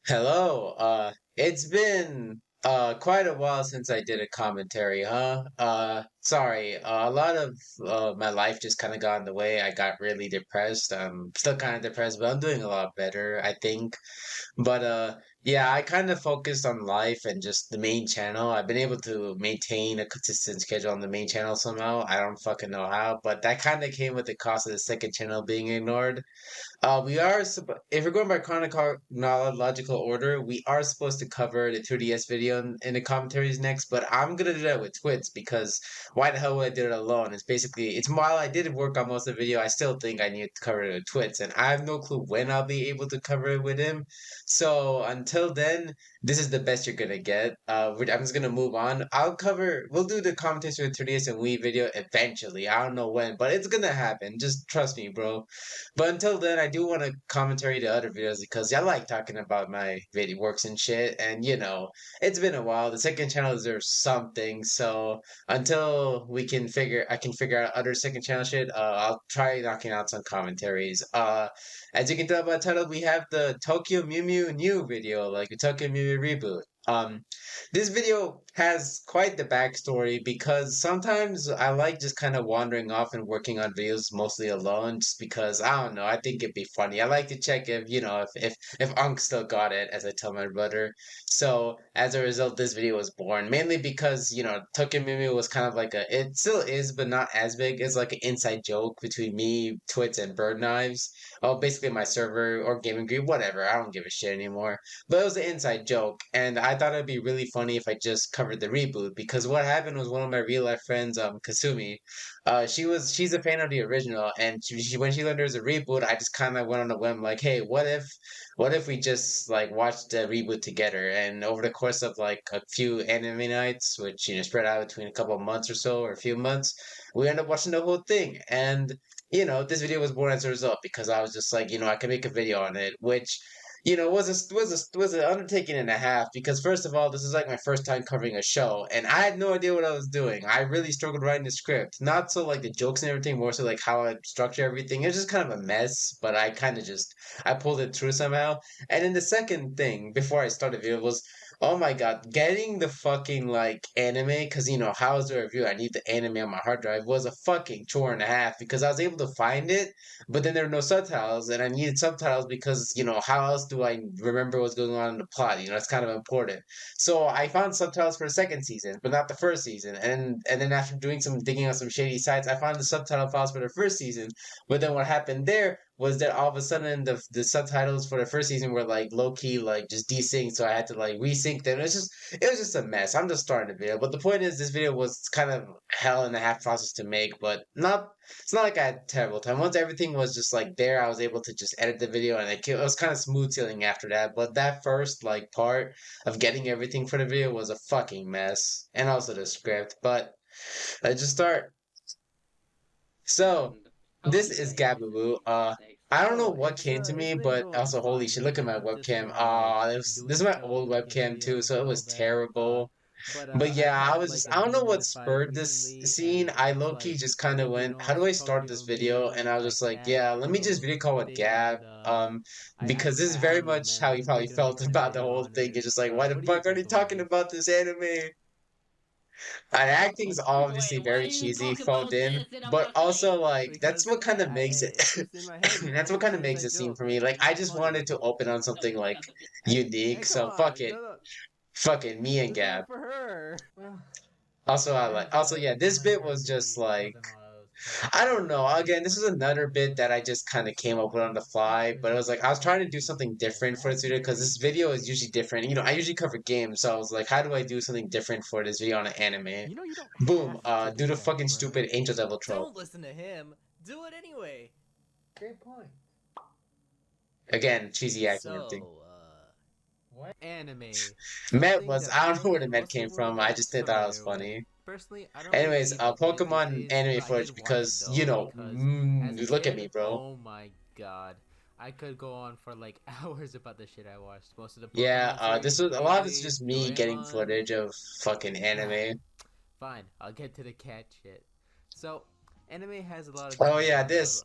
Hello. It's been quite a while since I did a commentary, huh? Sorry. A lot of my life just kind of got in the way. I got really depressed. I'm still kind of depressed, but I'm doing a lot better, I think. But yeah, I kind of focused on life and just the main channel. I've been able to maintain a consistent schedule on the main channel somehow. I don't fucking know how, but that kind of came with the cost of the second channel being ignored. If we're going by chronological order, we are supposed to cover the 2DS video in the commentaries next, but I'm gonna do that with Twits because why the hell would I do it alone? It's while I did work on most of the video, I still think I need to cover it with Twits, and I have no clue when I'll be able to cover it with him. So until then, this is the best you're gonna get. I'm just gonna move on. We'll do the commentaries with 3DS and Wii video eventually. I don't know when, but it's gonna happen. Just trust me, bro. But until then, I do want to commentary the other videos because I like talking about my video works and shit. And it's been a while. The second channel deserves something. So until I can figure out other second channel shit. I'll try knocking out some commentaries. As you can tell by the title, we have the Tokyo Mew Mew new video, like the Tokyo Mew Mew reboot. This video has quite the backstory because sometimes I like just kind of wandering off and working on videos mostly alone just because I don't know, I think it'd be funny. I like to check if Unc still got it, as I tell my brother. So as a result, this video was born mainly because Tokyo Mimi was kind of like it still is, but not as big. It's like an inside joke between me, Twits, and Bird Knives. Oh, basically my server or Gaming Group, whatever. I don't give a shit anymore. But it was an inside joke, and I thought it'd be really funny if I just covered the reboot because what happened was one of my real life friends, Kasumi, she's a fan of the original, and when she learned there was a reboot, I just kind of went on a whim like, hey, what if we just like watched the reboot together? And over the course of like a few anime nights, which spread out between a couple of months or so or a few months, we ended up watching the whole thing, and this video was born as a result because I was just like, I can make a video on it, which was an undertaking and a half because first of all, this is like my first time covering a show, and I had no idea what I was doing. I really struggled writing the script, not so like the jokes and everything, more so like how I structure everything. It was just kind of a mess, but I kind of just I pulled it through somehow. And then the second thing before I started the video was, oh my god, getting the fucking like anime because how is the review? I need the anime on my hard drive was a fucking chore and a half because I was able to find it but then there were no subtitles, and I needed subtitles because how else do I remember what's going on in the plot? It's kind of important. So I found subtitles for the second season, but not the first season. And then after doing some digging on some shady sites, I found the subtitle files for the first season. But then what happened there was that all of a sudden the subtitles for the first season were like low key like just desynced, so I had to like resync them. It was just a mess. I'm just starting the video, but the point is this video was kind of hell and a half process to make, but not it's not like I had a terrible time. Once everything was just like there, I was able to just edit the video, and it was kind of smooth sailing after that. But that first like part of getting everything for the video was a fucking mess, and also the script. But let's just start. So this is Gababoo. I don't know Oh, what came to me, it's been but going also holy shit, fine. look at my Just webcam. This is doing my old some cooking webcam too, videos so and it all was that. terrible. But But I've yeah, had like a I don't know what D95 spurred this recently, scene. and I it's low key like just kind of went, how do I start this Tokyo video? Mew And and I was my just like, cat yeah, let me just little video call with thing, Gab. and Because this is I very don't know, much man. I'm how just he thinking of felt making a about the video whole on thing. it. It's just like, why the What do you fuck are they think about talking it? about this anime? And acting's obviously Wait, why very do you cheesy, talk phoned about in, this in a but fucking... also like that's Because what kind of makes it. it's just in my head, That's man. what It's kind an of makes it inside seem joke. for me. Like, Like I it's just funny. wanted to open on something like unique. Hey, come So fuck on, it, no, fucking me and this is Gab. for her. Well, Also, I like. Also, granted, yeah, on this my bit was just birthday, it like wasn't what I was planning I for, don't know. but Again, this is whatever. another bit that I just kind of came up with on the fly, but it was like I was trying to do something different for this video because this video is usually different. I usually cover games, so I was like, how do I do something different for this video on an anime? You don't Boom. have to Do do the that, fucking bro. stupid Angel Devil trope Don't listen to him. Do it anyway. Great point. again. Cheesy acting and everything. So, What? anime. Met Something was that I I don't know don't where the think Met most came people from. I are just thought that was familiar with. funny. Personally, I don't really Anyways, see the point these Pokemon days, anime but I footage did watch it because though because as a look at me, kid, bro. oh my god. I could go on for like hours about the shit I watched. Most of the Yeah, Pokemon this series, was a lot of it's Beyblade, just me getting Doraemon. footage of fucking anime. Fine, I'll get to the cat shit. So, anime has a lot of Oh different yeah, genres. this.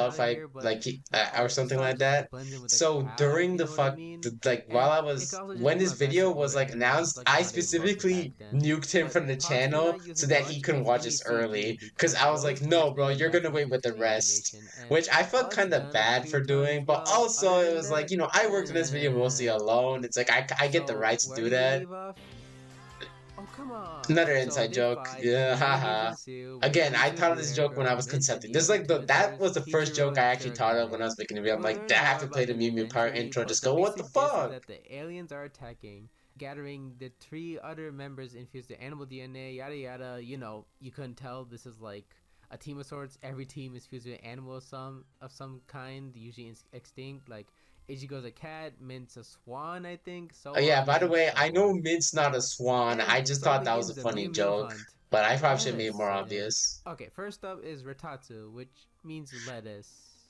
stuff outta I here, but like or the something style like just that. blends in with the So crowd, if during you the know what I fuck mean. like while And I it could was also just when become this a video vessel was like where just announced, like I an audience loved it back specifically then. nuked him But from the Tatsu channel not so using that he much couldn't is watch any us CG early because because I was like, those no, work bro, in you're gonna natural wait with the cartoon rest. animation. And Which I felt while it's kind of done a bad few for doing, times but well, also other it than was like, that, I worked on this video mostly alone. It's like I get the So right to where do did we that. leave off? Oh, come on. Another So inside they joke. fight, Yeah, shenanigans haha. ensue, with Again, I Mitsu's thought of this Lyric joke when I Girl, was concepting. This is Vincidio, like that Twisters, was the first Kichiro, joke I and actually thought of when I Shirogane. was making the video. I'm We like, learn I have more to play about the them Mew Mew part eventually, intro. but Just the go, what the basic gist is fuck? that the aliens are attacking, gathering the 3 other members infused with animal DNA, yada yada. You couldn't tell this is like a team of sorts. Every team is fused with an animal of some kind, usually extinct. Like Ichigo's a cat, Mint's a swan, I think, so Oh yeah, on by the and way, so I know forth. Mint's not a swan. I And just so thought that was begins a the funny Mew Mew joke. hunt. But I probably should have made it Yes, more yes. obvious. Okay, first up is Ratatsu, which means lettuce.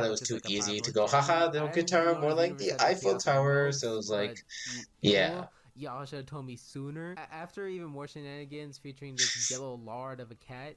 thought it which was is too like a easy to powerful go, haha, gem. the I Okitara, know more the like universe the had the Eiffel Chaos Tower. So it Emeralds, was but like, yeah. cool. Y'all should have told me sooner. After even more shenanigans featuring this yellow lard of a cat,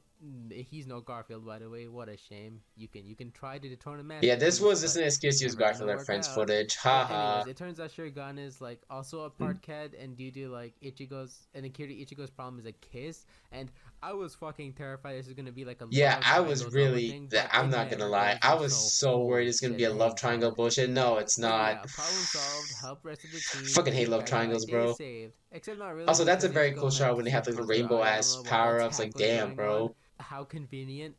he's no Garfield, by the way. What a shame. You can try to dethrone a Yeah, this masterpiece, was just but an excuse to use never gonna Garfield and work Friends out. footage. Anyways, Haha. it turns out Shurigan is like also a part cat, and due to like Ichigo's and Akira Ichigo's problem is a kiss, and I was fucking terrified this is gonna be like a Yeah, love I was triangle drama really, thing, but I'm it not gonna never lie, does, I and was so so worried holy it's gonna be shit, a love thank triangle God. bullshit. No, it's But not. yeah, problem solved. Help rest of the team. Fucking hate Get love back to triangles, life. Day is bro. saved. Except not really Also, that's a because very Ichigo cool had shot to when they have start the conquering rainbow ass Aoyama while the power ups. attack Like, was damn, going on. bro. How convenient.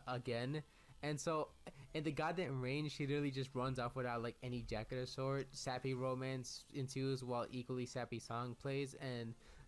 Again. And so, in the goddamn rain, she literally just runs off without like any jacket or sort. Sappy romance ensues while equally sappy song plays, and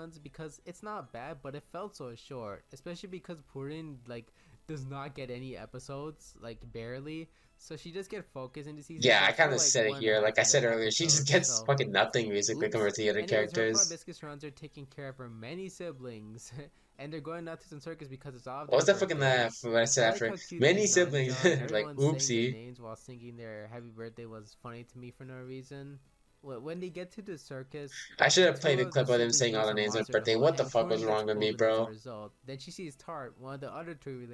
ones because it's not bad, but it felt so short, especially because Purin like does not get any episodes, like barely. So she just get focused in the season Yeah, I just for kind of like said it one here. half Like I of the said earlier, she just episode. gets So fucking nothing musically oops. compared to the other Anyways, her plot characters. biscuits runs are taking care of her many siblings, and they're going out to some circus because it's all of What was their that fucking laugh birthdays. when I I said like after how cute many these nuns siblings? are. Like, Everyone saying their oopsie. names while singing their happy birthday was funny to me for no reason. When they get to the circus, I should have played two a of the clip of them siblings saying all lose the a names on monster her birthday. toy, What the and fuck was Purin gets wrong with me, pulled in as a bro? result. Then she sees Tart, one of the other two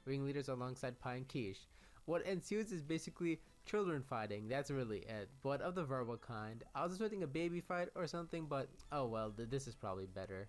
ringleaders alongside Pie and Quiche. What ensues is basically children fighting. That's really it, but of the verbal kind. I was expecting a baby fight or something, but oh well, this is probably better.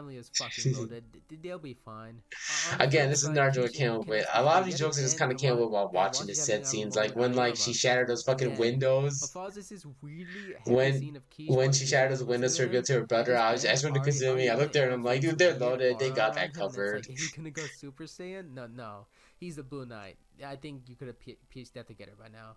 family is fucking loaded. They'll be fine. On the Again, flip this is side, Naruto Peach came and up Ken with. is A lot stupid of these yet jokes I just again. kind of came up while watching the While she's set having a scenes, like moment when with like she Aoyama. shattered those fucking Again, windows. what follows this is weirdly heavy When scene of Keish when while she he's shattered those losing windows to to reveal him. to her brother, His I parents, just went to consider me. I Arya, looked there and I'm and like, this dude, they're weird loaded. They aura got around that him, and it's covered. like, is he gonna go Super Saiyan? No, he's the Blue Knight. I think you could have pieced that together by now.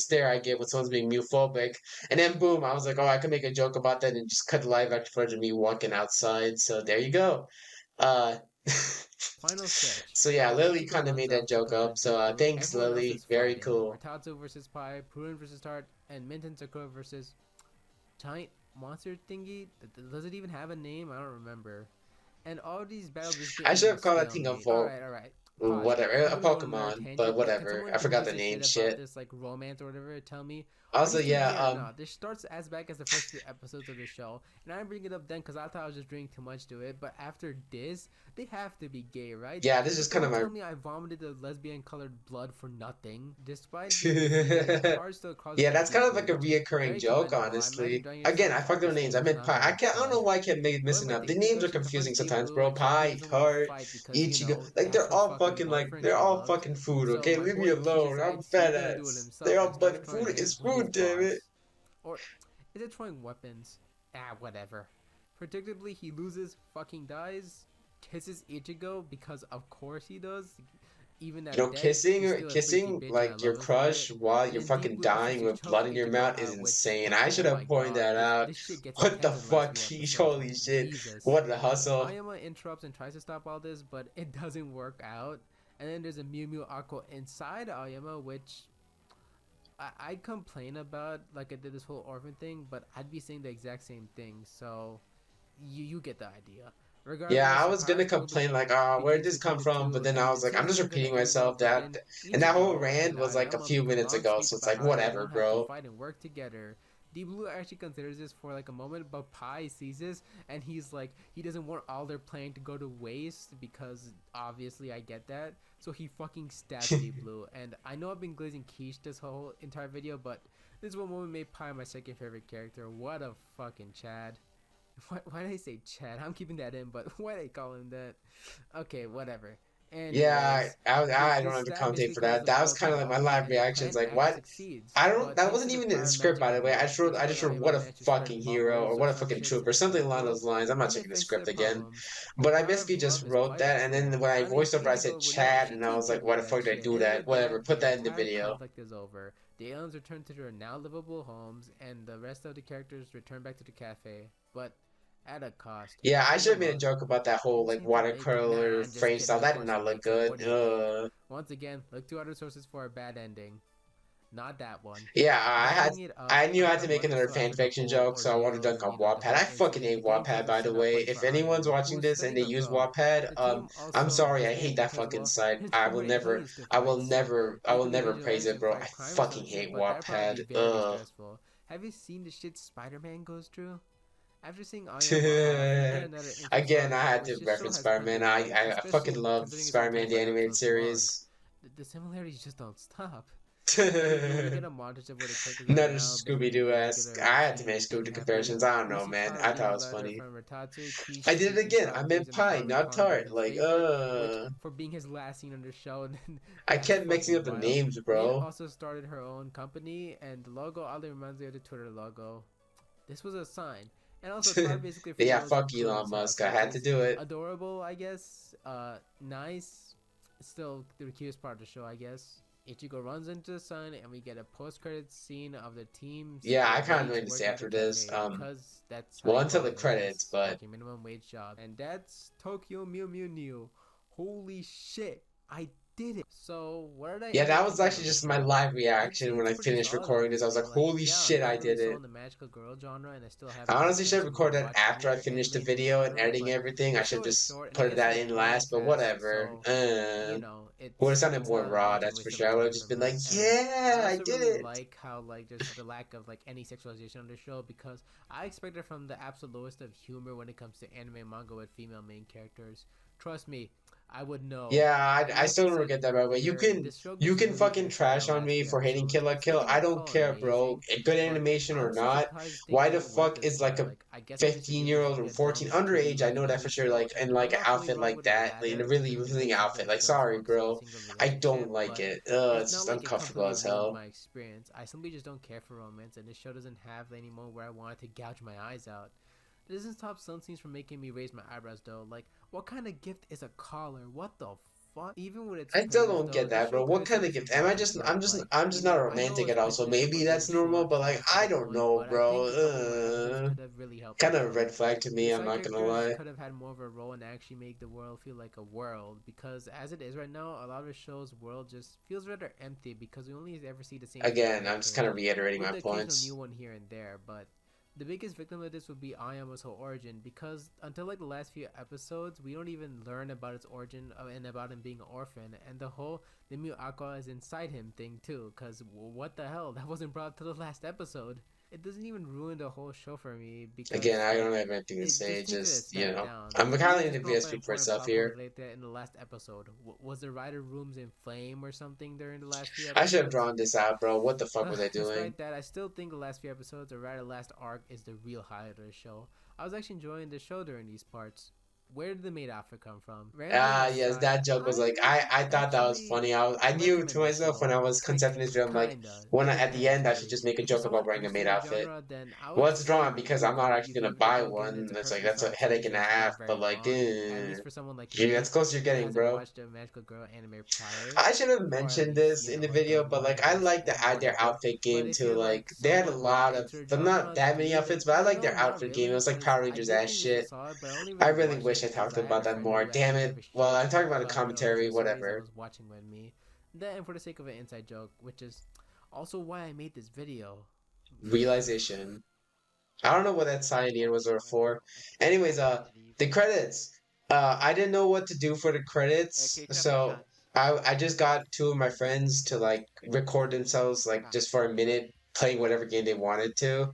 stare I get when someone's being muphobic. And then boom, I was like, oh, I could make a joke about that and just cut the live action footage of me walking outside. So there you go. Final sketch. So yeah, Lily Ichigo kind of runs made that up to joke up. prevent So Deep Blue. thanks, Everyone else Lily. is Very fighting. cool. Ratatsu versus Pai, Purun versus Tart, and Minton Sakura versus giant monster thingy. Does it even have a name? I don't remember. And all these battles basically I end in should a have called that thing a stalemate. Volt, All right. Pause. whatever, I'm a gonna go on another Pokemon, but tangent. Can whatever. someone I who forgot gives the a name. shit about Shit. this like romance or whatever tell me, are Also, these two yeah. gay or not? This starts as back as the first few episodes of the show, and I bring it up then because I thought I was just drinking too much to it. But after this, they have to be gay, right? Yeah, this So is kind of don't my. tell me I vomited the lesbian colored blood for nothing. Despite being defeated, Tar still calls Yeah, himself that's kind Deep of Blue, like a which is reoccurring very joke, commendable. I imagine honestly. enjoying Again, yourself I fucked their this names. game I does meant not Pie. have I much can't. I don't fun. know why I kept missing However, up. the The names are introduction of first confusing Deep sometimes, Blue bro. and showing he Pie, doesn't want to Tart, fight because, you Ichigo. know, Like that's they're her all fucking fucking boyfriend they're she all loves. fucking food. So Okay, my leave me boy T alone. I'm decides fat he's gonna do it ass. They're himself all and starts but throwing food is hands with his food. Damn it. boss. Or is it throwing weapons? Whatever. Predictably, he loses, fucking dies, kisses Ichigo because of course he does. Even You at know, death, kissing he's or still a freaky kissing bitch and I like your love him for crush it. while And you're then Deep fucking Blue proceeds dying to with choke blood in your Ichigo mouth is out, which, insane. I should oh my have pointed god, that out. this shit gets What the intense in the last fuck, few Keish? episodes. Holy shit. Jesus. What the hustle? Aoyama interrupts and tries to stop all this, but it doesn't work out. And then there's a Mew Mew Aqua inside Aoyama, which I'd complain about, like I did this whole orphan thing, but I'd be saying the exact same thing. So you get the idea. Yeah, Regardless, I the was power gonna struggle complain like, oh, where'd begins this come between the from? But two, then I and was it like, I'm seems just like it's repeating gonna end well. myself. But That then and that whole Ichigo rant and was like a Aoyama few make a minutes long ago, speech so it's about like how they whatever, won't have to bro. fight and work together. Deep Blue actually considers this for like a moment, but Pai sees this and he's like, he doesn't want all their plan to go to waste because obviously I get that. So he fucking stabs Deep Blue. And I know I've been glazing Quiche this whole entire video, but this one moment made Pai my second favorite character. What a fucking Chad. Why did I say Chad? I'm keeping that in, but why did I call him that? Okay, whatever. Yeah, Anyways, I don't this have to stab commentate basically for closes that. them That was both kind in of like my body, live and the reactions. plan Like, actually what? succeeds. I don't. But That thanks to wasn't the even in the prior script, magic by the of way. love, I Ichigo just and wrote, Aoyama what a managed to spread fucking hero, or bubbles what or a some fucking shit trooper, to something Deep along Blue, those lines. I'm not and it checking the fixed their script again. problems. The But I power of basically just love is wrote quite that, and then useful. when I I mean, voiced over, I said Ichigo would know Chad, she and I can't was like, get why rid the of that fuck did I shit. do And that? with Whatever, that, put the that in the entire video. conflict is over. The aliens return to their now livable homes, and the rest of the characters return back to the cafe, but at a cost. Yeah, I should have made a Remember, joke about that whole things like need to make it. Nah, watercolor I'm just frame kidding. style. Of That did course it not look makes it. good. What do you think? Ugh. Once again, look to other sources for a bad ending. Not that one. Yeah, Wrapping it up, I knew I I had gotta to make run. another So fan after the fiction whole joke, so I wanted to ordeal dunk and on the Wattpad. I whole fucking incident, hate the game Wattpad, plays a by the setup way. like If for anyone's Aoyama, watching who's this and they studying use abroad. Wattpad, The team I'm also sorry, I doesn't hate that because, fucking well, site. there's too many aliens to fight. So I they will could be never praise vigilantes it, and bro. I fight crime or some fucking hate shit, but that'd probably be Wattpad. very Ugh. stressful. Have you seen the shit Spider-Man goes through? After seeing Aoyama off, we get another infamous Again, arc, I had which to this show reference has Spider-Man. underrated, I fucking especially love considering it's only Spider-Man the 25 animated episodes long. series. The similarities just don't stop. Anywho, we get a montage of where the characters are Another now Scooby basically Doo their esque. regular I had to routine make and staying Scooby Doo happy. comparisons. I don't We know, see man. Tart I thought reading it a was letter funny. from Ratatsu, Quiche I did it speaking again. I proverbs, meant and pie, finally not calling him tart. his Like, favorite, which for being his last scene on the show, I which is kept mixing fucking up the wild. names, Mia bro. also started her own company, and the logo oddly reminds me of the Twitter logo. This was a sign. And also, Tart basically Yeah, follows in fuck Elon Pruden's Musk. house, I which had to is do it. adorable, I guess. Nice. Still the cutest part of the show, I guess. Ichigo runs into the sun, and we get a post-credits scene of the team Yeah, still I kind of wage know what to say working at the after this. cafe because that's how Well, you until call the it, I credits, guess. but Fucking minimum wage job, and that's Tokyo Mew Mew New. Holy shit, I did it! So what did I yeah, end up that was thinking actually of the just my show? live I'd say reaction when it's I pretty finished solid, recording this. I was honestly. like, Like, holy yeah, I'm shit, I not really did sold it. on the magical girl genre, and I still I haven't honestly should have extensively recorded that watched after I any finished the anime in video and general, editing but everything. I the should show have is just short and it put gets that through in anime last, but fast, whatever. so you know Would have sounded it's more not raw, much of a that's for waste of sure. my I would have time just for been me. like, And I yeah, I also did really it. like how like there's the lack of like any sexualization on the show because I expected from the absolute lowest of humor when it comes to anime and manga with female main characters. Trust me, I would know. Yeah, And I like I still don't said get that, by the way. earlier, this show You gets can really fucking iffy in the trash on last me few for hating Kill episodes. la Still Kill. I don't don't call it care, bro. amazing, Good but animation or I'm still not. surprised they Why the even went fuck this is like far. a Like I guess I'm just a huge 15-year-old or fucking dumb 14 Scooby underage? Doo I know that enjoying for the sure. show, Like in and like I'm an not fully outfit wrong like with the that, like in a latter. really It revealing makes sense why outfit. the Like, show is sorry, focused on a bro. single I don't relationship, like but it. it's It's not just like it uncomfortable completely as ruined hell. my experience. I simply just don't care for romance, and this show doesn't have any moment where I wanted to gouge my eyes out. It doesn't stop some scenes from making me raise my eyebrows though. Like, what kind of gift is a collar? What the fun. Even with its I still failures, don't though, get the that, show bro. could What have kind still of used some gift? Am I character just? growth. Like, I'm just not a I know romantic it's at all. So Christmas, maybe but that's really normal. short But like, and it's I for the don't boys. know, But I bro. think a couple more episodes could have really helped the Kind of show. red flag to The me. I'm side not gonna characters lie. could have had more of a role and actually make the world feel like a world, because as it is right now, a lot of the show's world just feels rather empty because we only ever see the same three Again, I'm just kind characters of reiterating with my the occasional new points. one here and there. But the biggest victim of this would be Ayama's whole origin, because until like the last few episodes, we don't even learn about its origin and about him being an orphan, and the whole the Mew Aqua is inside him thing too. Cause what the hell, that wasn't brought to the last episode. It doesn't even ruin the whole show for me Again, because I like don't have anything to it say. just takes it a Just step down. I'm To me, kind of it into just brought up an VSP for important stuff plot point here. related to that in the last episode. Was the writer rooms in flame or something during the last few I should have episodes? drawn this out, bro. What the fuck was I doing? Despite that, I still think the last few episodes, or rather last arc, is the real highlight of the show. I was actually enjoying the show during these parts. Where did the maid outfit come from? Rambling Ah, yes, aside, that joke was I like would I thought that was actually funny. I knew to recommend the myself when show. I was Like, concepting this video, I'm like, kinda. when It at the depends, end I should really. just make a If you're joke about someone wearing a maid interested in the outfit. genre, then I Well, would it's say drawn the because I'm not movie, actually even gonna if you're buy done given one. its That's like perfectly that's a solid headache and a animation, it's half. not very But like, long. At least for someone like yeah, me that's close to your who getting, hasn't bro. watched a Magical Girl anime prior, I should have or at mentioned least this you in know the like a video, but one like I piece like their whatever. outfit But game if too. you're Like like they had a somewhat like lot of, into the but not genre, that do many you outfits. rate But I this like show? their Not outfit game. It really, was like because Power I Rangers did ass think this was shit. solid, but I only I really really watched it wish I because talked I had about a that friend more. who Damn actually it. never Well, I'm shared talking about the about the commentary, original series and whatever. was watching with me. Then, for the sake of an inside joke, which is also why I made this video. Realization. I don't know what that sign in was or for. Anyways, the credits. I didn't know what to do for the credits, so I just got two of my friends to like record themselves like just for a minute playing whatever game they wanted to.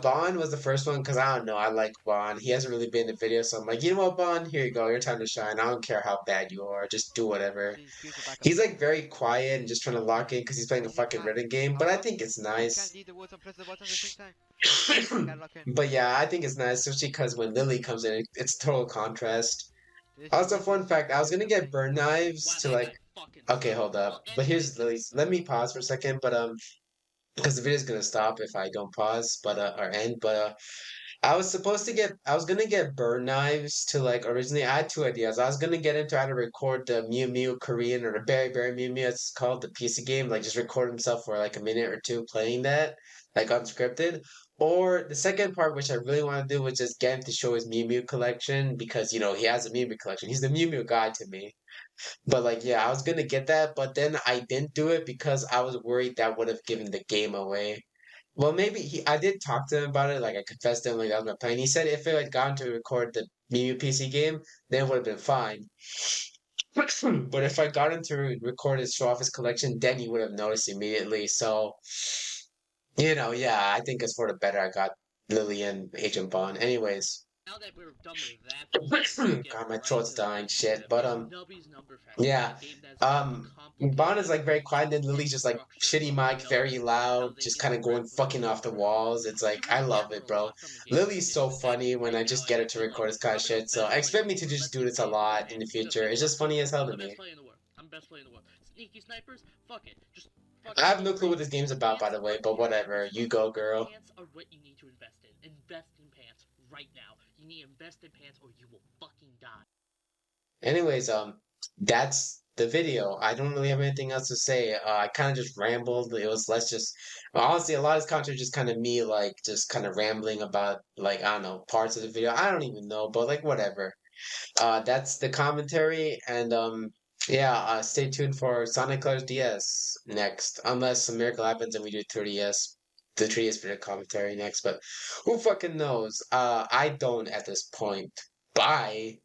Bond was the first one because I don't know, I like Bond. He hasn't really been in the video, so I'm like, you know what, Bond? Here you go, your time to shine. I don't care how bad you are, just do whatever. He's like very quiet and just trying to lock in because he's playing a fucking rhythm game, but I think it's nice. But yeah, I think it's nice, especially because when Lily comes in, it's total contrast. Also, fun fact, I was gonna get burn knives to like. Okay, hold up. But here's Lily's. Let me pause for a second, but because the video's gonna stop if I don't pause, but or end. But I was gonna get burn knives to like originally. I had two ideas. I was gonna get him to either record the Mew Mew Korean or the Berry Berry Mew Mew, it's called the PC game, like just record himself for like a minute or two playing that, like unscripted. Or the second part, which I really want to do, was just get him to show his Mew Mew collection because he has a Mew Mew collection. He's the Mew Mew guy to me. But like, yeah, I was gonna get that, but then I didn't do it because I was worried that would have given the game away. Well, maybe I did talk to him about it. Like I confessed to him like that was my plan. He said if it had gone to record the Mew PC game, then it would have been fine. But if I got him to record his show off his collection, then he would have noticed immediately. So, yeah, I think it's for the better. I got Lily and Agent Bond. Anyways, God, my throat's dying. Shit, but yeah, Bond is like very quiet, and then Lily's just like shitty mic, very loud, just kind of going fucking off the walls. It's like I love it, bro. Lily's so funny when I just get her to record this kind of shit. So expect me to just do this a lot in the future. It's just funny as hell to me. I have no clue what this game's about, by the way, but whatever. You go, girl. Anyways, that's the video. I don't really have anything else to say. I kind of just rambled. It was less just, well, honestly, a lot of this content just kind of me, like, just kind of rambling about, like, I don't know, parts of the video. I don't even know, but like, whatever. That's the commentary, and yeah, stay tuned for Sonic Colors DS next, unless a miracle happens and we do 3DS, the 3DS video commentary next. But who fucking knows? I don't at this point. Bye.